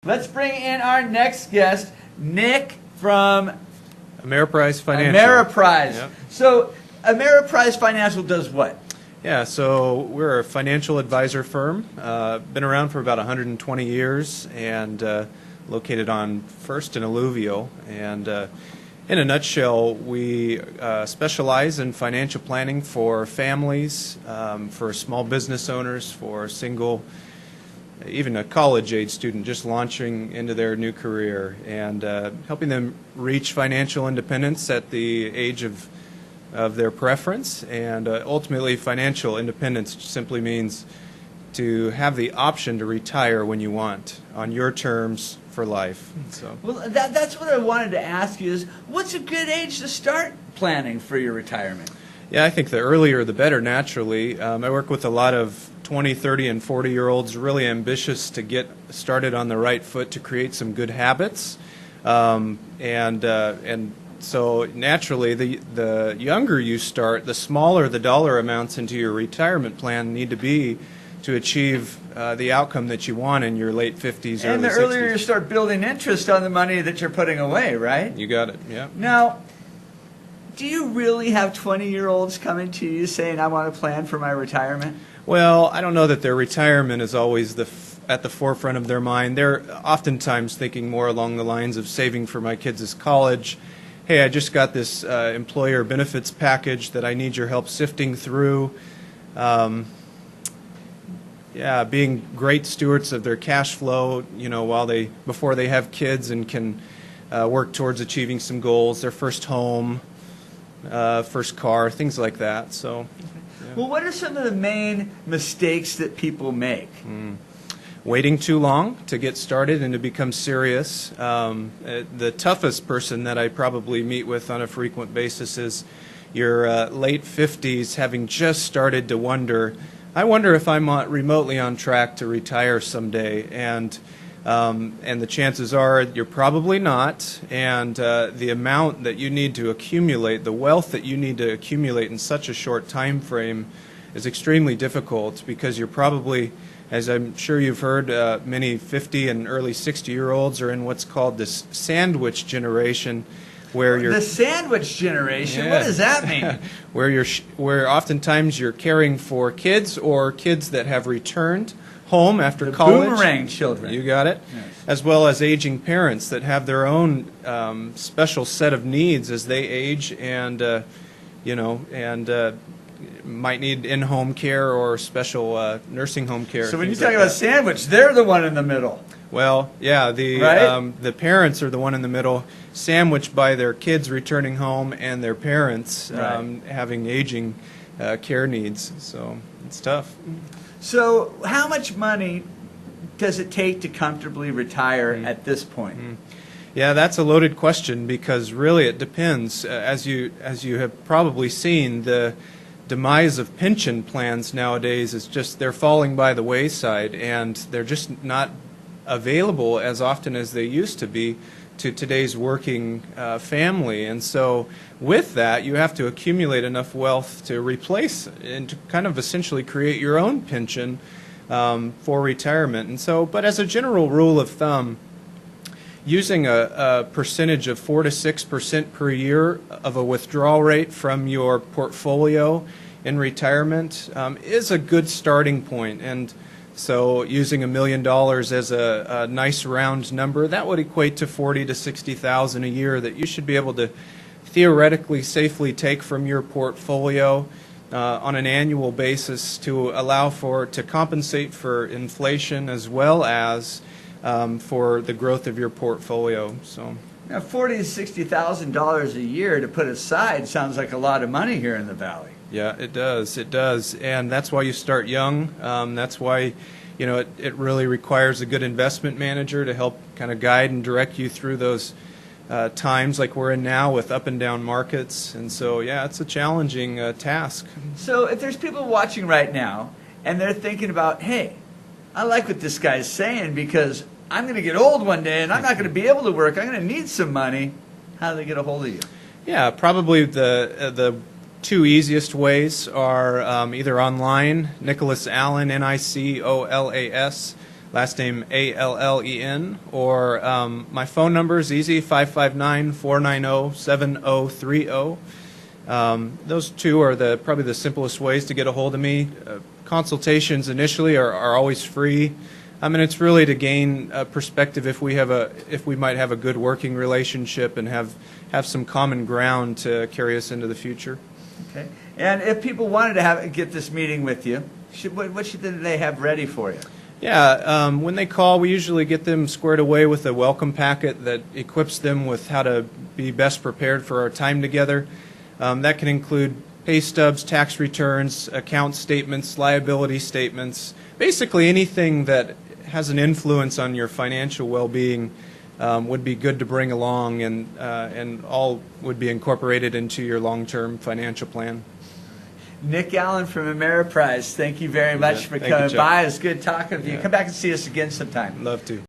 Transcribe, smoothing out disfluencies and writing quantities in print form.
Let's bring in our next guest, Nick from Ameriprise Financial. Ameriprise. Yep. So Ameriprise Financial does what? Yeah, so we're a financial advisor firm. Been around for about 120 years and located on First and Alluvial. And in a nutshell, we specialize in financial planning for families, for small business owners, for single, even a college-age student just launching into their new career, and helping them reach financial independence at the age of their preference. And ultimately, financial independence simply means to have the option to retire when you want, on your terms, for life. So, well, that's what I wanted to ask you is, what's a good age to start planning for your retirement? Yeah, I think the earlier the better, naturally. I work with a lot of 20, 30, and 40-year-olds really ambitious to get started on the right foot to create some good habits. And so naturally, the younger you start, the smaller the dollar amounts into your retirement plan need to be to achieve the outcome that you want in your late 50s, and early 60s. the earlier you start building interest on the money that you're putting away, right? You got it, yeah. Now, do you really have 20-year-olds coming to you saying, I want to plan for my retirement? Well, I don't know that their retirement is always at the forefront of their mind. They're oftentimes thinking more along the lines of saving for my kids' college. Hey, I just got this employer benefits package that I need your help sifting through. Yeah, being great stewards of their cash flow, before they have kids and can work towards achieving some goals, their first home, first car, things like that. So. Yeah. Well, what are some of the main mistakes that people make? Waiting too long to get started and to become serious. The toughest person that I probably meet with on a frequent basis is your late 50s, having just started to wonder, I wonder if I'm remotely on track to retire someday. And the chances are you're probably not. And the amount that you need to accumulate, the wealth that you need to accumulate in such a short time frame is extremely difficult, because you're probably, as I'm sure you've heard, many 50 and early 60-year-olds are in what's called this sandwich generation, where you're... The sandwich generation? Yeah. What does that mean? where oftentimes you're caring for kids or kids that have returned home after college. Boomerang children. You got it. Yes. As well as aging parents that have their own special set of needs as they age, and might need in-home care or special nursing home care. So when you talk about sandwich, they're the one in the middle. Well, yeah, the parents are the one in the middle, sandwiched by their kids returning home and their parents having aging care needs. So it's tough. So how much money does it take to comfortably retire at this point? Yeah, that's a loaded question, because really it depends. As you have probably seen, the demise of pension plans nowadays is just, they're falling by the wayside, and they're just not available as often as they used to be to today's working family. And so with that, you have to accumulate enough wealth to replace and to kind of essentially create your own pension for retirement. And so, but as a general rule of thumb, using a percentage of 4 to 6% per year of a withdrawal rate from your portfolio in retirement is a good starting point. And so using $1 million as a nice round number, that would equate to $40,000 to $60,000 a year that you should be able to theoretically safely take from your portfolio on an annual basis to to compensate for inflation, as well as for the growth of your portfolio. So now, $40,000 to $60,000 a year to put aside sounds like a lot of money here in the Valley. Yeah, it does. It does. And that's why you start young. That's why, it really requires a good investment manager to help kind of guide and direct you through those times like we're in now with up and down markets. And so, yeah, it's a challenging task. So if there's people watching right now and they're thinking about, hey, I like what this guy's saying because I'm going to get old one day and I'm not going to be able to work, I'm going to need some money, how do they get a hold of you? Yeah, probably the two easiest ways are either online, Nicolas Allen, Nicolas, last name Allen, or my phone number is easy, 559-490-7030. Those two are probably the simplest ways to get a hold of me. Consultations initially are always free. I mean, it's really to gain a perspective if we might have a good working relationship and have some common ground to carry us into the future. Okay. And if people wanted to get this meeting with you, what should they have ready for you? Yeah, when they call, we usually get them squared away with a welcome packet that equips them with how to be best prepared for our time together. That can include pay stubs, tax returns, account statements, liability statements, basically anything that has an influence on your financial well-being would be good to bring along, and all would be incorporated into your long-term financial plan. Nick Allen from Ameriprise, thank you very much for Thank you, coming Chuck. by. It's good talking with you. Yeah. Come back and see us again sometime. Love to.